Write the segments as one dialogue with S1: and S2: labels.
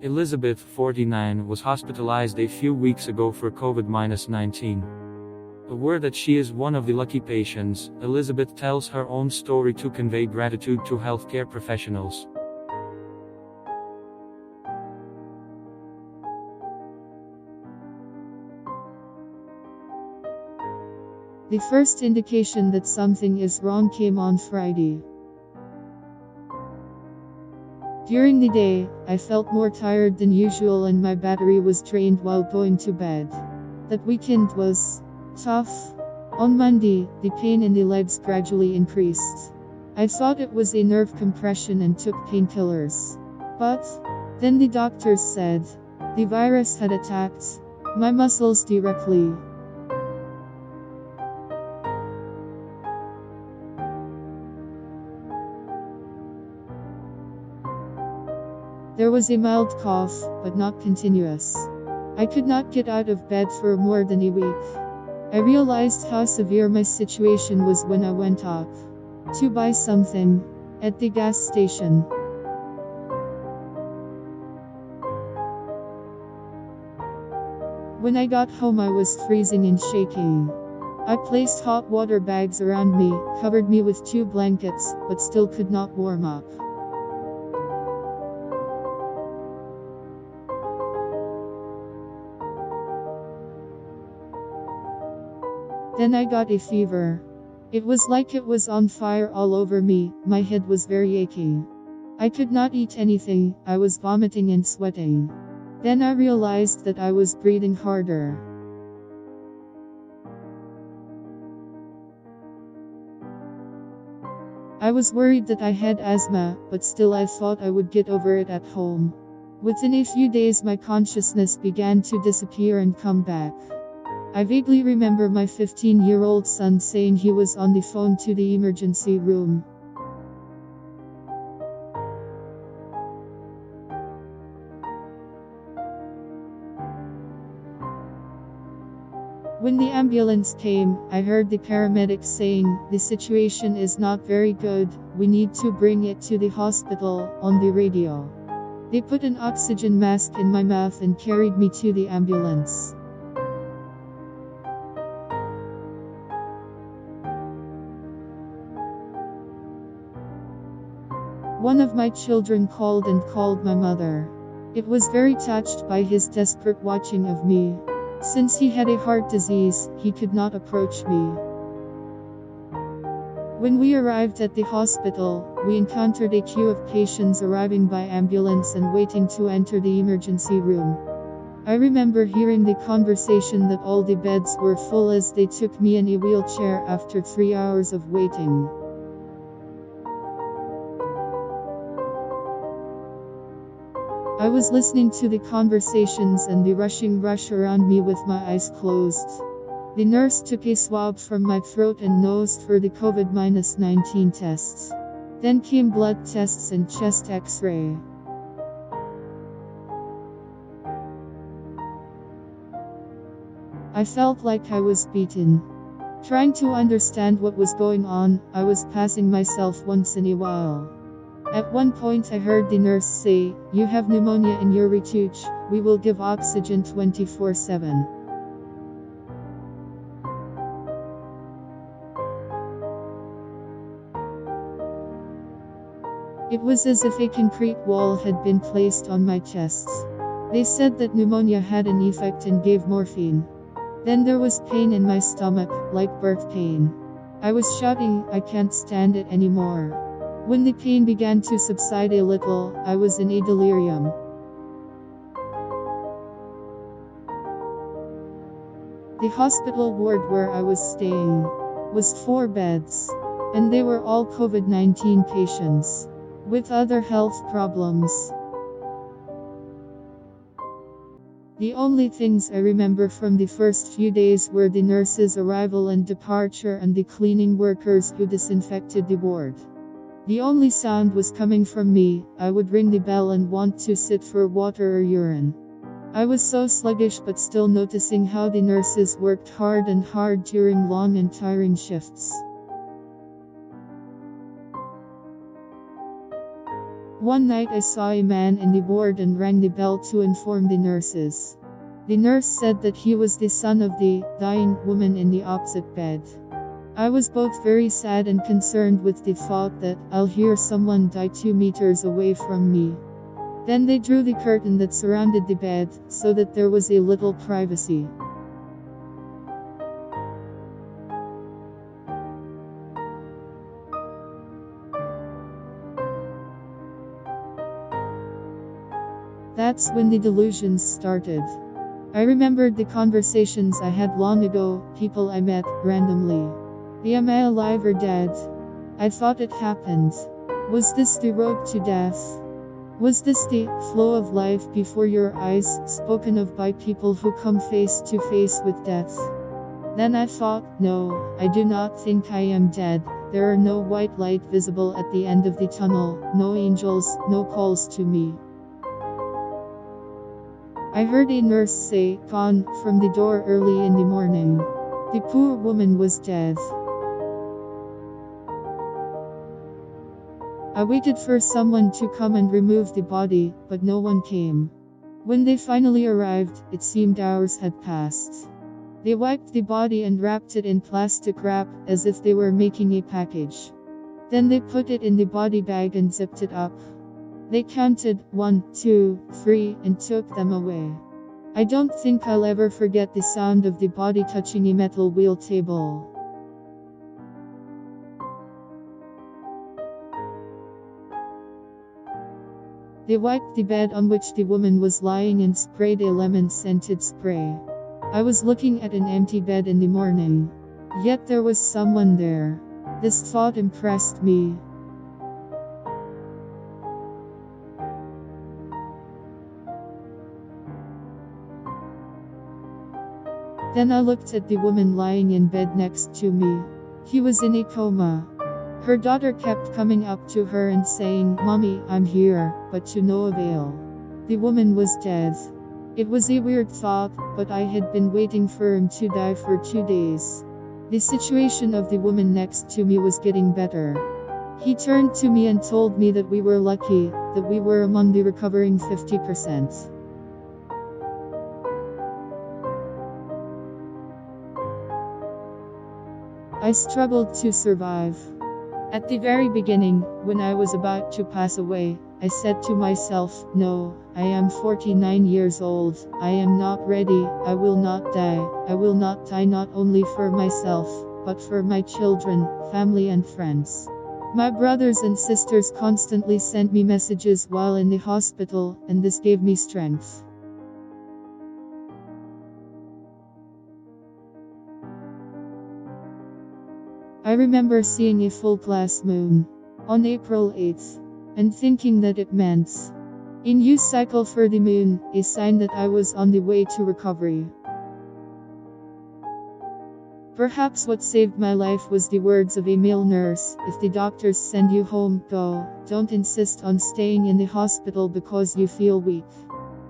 S1: Elizabeth, 49, was hospitalized a few weeks ago for COVID-19. Aware that she is one of the lucky patients, Elizabeth tells her own story to convey gratitude to healthcare professionals.
S2: The first indication that something is wrong came on Friday. During the day, I felt more tired than usual and my battery was drained while going to bed. That weekend was tough. On Monday, the pain in the legs gradually increased. I thought it was a nerve compression and took painkillers. But then the doctors said the virus had attacked my muscles directly. There was a mild cough, but not continuous. I could not get out of bed for more than a week. I realized how severe my situation was when I went out to buy something at the gas station. When I got home, I was freezing and shaking. I placed hot water bags around me, covered me with 2 blankets, but still could not warm up. Then I got a fever. It was like it was on fire all over me, my head was very achy. I could not eat anything, I was vomiting and sweating. Then I realized that I was breathing harder. I was worried that I had asthma, but still I thought I would get over it at home. Within a few days my consciousness began to disappear and come back. I vaguely remember my 15-year-old son saying he was on the phone to the emergency room. When the ambulance came, I heard the paramedics saying, "The situation is not very good, we need to bring it to the hospital," on the radio. They put an oxygen mask in my mouth and carried me to the ambulance. One of my children called my mother. It was very touched by his desperate watching of me. Since he had a heart disease, he could not approach me. When we arrived at the hospital, we encountered a queue of patients arriving by ambulance and waiting to enter the emergency room. I remember hearing the conversation that all the beds were full as they took me in a wheelchair after 3 hours of waiting. I was listening to the conversations and the rushing rush around me with my eyes closed. The nurse took a swab from my throat and nose for the COVID-19 tests. Then came blood tests and chest X-ray. I felt like I was beaten. Trying to understand what was going on, I was passing myself once in a while. At one point I heard the nurse say, "You have pneumonia in your retouche, we will give oxygen 24/7. It was as if a concrete wall had been placed on my chest. They said that pneumonia had an effect and gave morphine. Then there was pain in my stomach, like birth pain. I was shouting, "I can't stand it anymore." When the pain began to subside a little, I was in a delirium. The hospital ward where I was staying was 4 beds, and they were all COVID-19 patients with other health problems. The only things I remember from the first few days were the nurses' arrival and departure and the cleaning workers who disinfected the ward. The only sound was coming from me. I would ring the bell and want to sit for water or urine. I was so sluggish but still noticing how the nurses worked hard during long and tiring shifts. One night I saw a man in the ward and rang the bell to inform the nurses. The nurse said that he was the son of the dying woman in the opposite bed. I was both very sad and concerned with the thought that I'll hear someone die 2 meters away from me. Then they drew the curtain that surrounded the bed, so that there was a little privacy. That's when the delusions started. I remembered the conversations I had long ago, people I met randomly. Am I alive or dead? I thought it happened. Was this the road to death? Was this the flow of life before your eyes, spoken of by people who come face to face with death? Then I thought, no, I do not think I am dead. There are no white light visible at the end of the tunnel, no angels, no calls to me. I heard a nurse say, "Gone," from the door early in the morning. The poor woman was dead. I waited for someone to come and remove the body, but no one came. When they finally arrived, it seemed hours had passed. They wiped the body and wrapped it in plastic wrap, as if they were making a package. Then they put it in the body bag and zipped it up. They counted 1, 2, 3, and took them away. I don't think I'll ever forget the sound of the body touching a metal wheel table. They wiped the bed on which the woman was lying and sprayed a lemon-scented spray. I was looking at an empty bed in the morning. Yet there was someone there. This thought impressed me. Then I looked at the woman lying in bed next to me. He was in a coma. Her daughter kept coming up to her and saying, "Mommy, I'm here," but to no avail. The woman was dead. It was a weird thought, but I had been waiting for him to die for 2 days. The situation of the woman next to me was getting better. He turned to me and told me that we were lucky, that we were among the recovering 50%. I struggled to survive. At the very beginning, when I was about to pass away, I said to myself, "No, I am 49 years old, I am not ready, I will not die, I will not die not only for myself, but for my children, family and friends." My brothers and sisters constantly sent me messages while in the hospital, and this gave me strength. I remember seeing a full-glass moon on April 8th, and thinking that it meant a new cycle for the moon, a sign that I was on the way to recovery. Perhaps what saved my life was the words of a male nurse: "If the doctors send you home, go. Don't insist on staying in the hospital because you feel weak.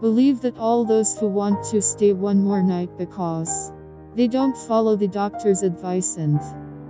S2: Believe that all those who want to stay one more night because they don't follow the doctor's advice and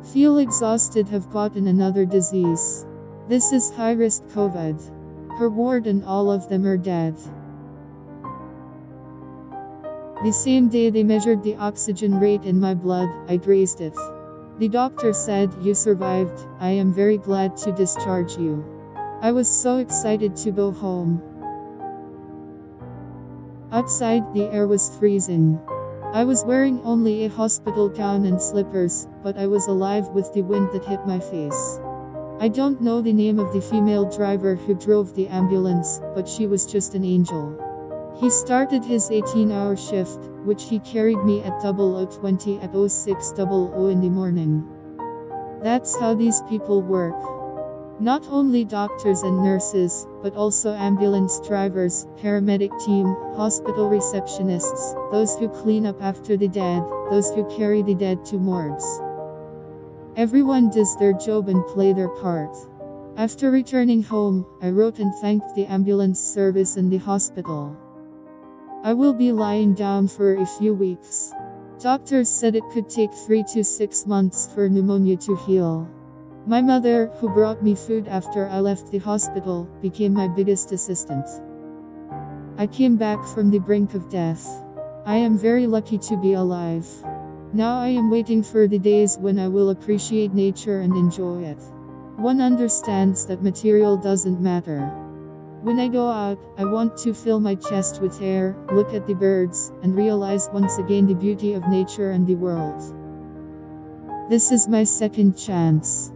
S2: feel exhausted have gotten another disease. This is high-risk COVID. Her ward and all of them are dead." The same day they measured the oxygen rate in my blood, I raised it. The doctor said, "You survived, I am very glad to discharge you." I was so excited to go home. Outside, the air was freezing. I was wearing only a hospital gown and slippers, but I was alive with the wind that hit my face. I don't know the name of the female driver who drove the ambulance, but she was just an angel. He started his 18-hour shift, which he carried me at 00:20 at 06:00 in the morning. That's how these people work. Not only doctors and nurses, but also ambulance drivers, paramedic team, hospital receptionists, those who clean up after the dead, those who carry the dead to morgues. Everyone does their job and play their part. After returning home, I wrote and thanked the ambulance service and the hospital. I will be lying down for a few weeks. Doctors said it could take 3 to 6 months for pneumonia to heal. My mother, who brought me food after I left the hospital, became my biggest assistant. I came back from the brink of death. I am very lucky to be alive. Now I am waiting for the days when I will appreciate nature and enjoy it. One understands that material doesn't matter. When I go out, I want to fill my chest with air, look at the birds, and realize once again the beauty of nature and the world. This is my second chance.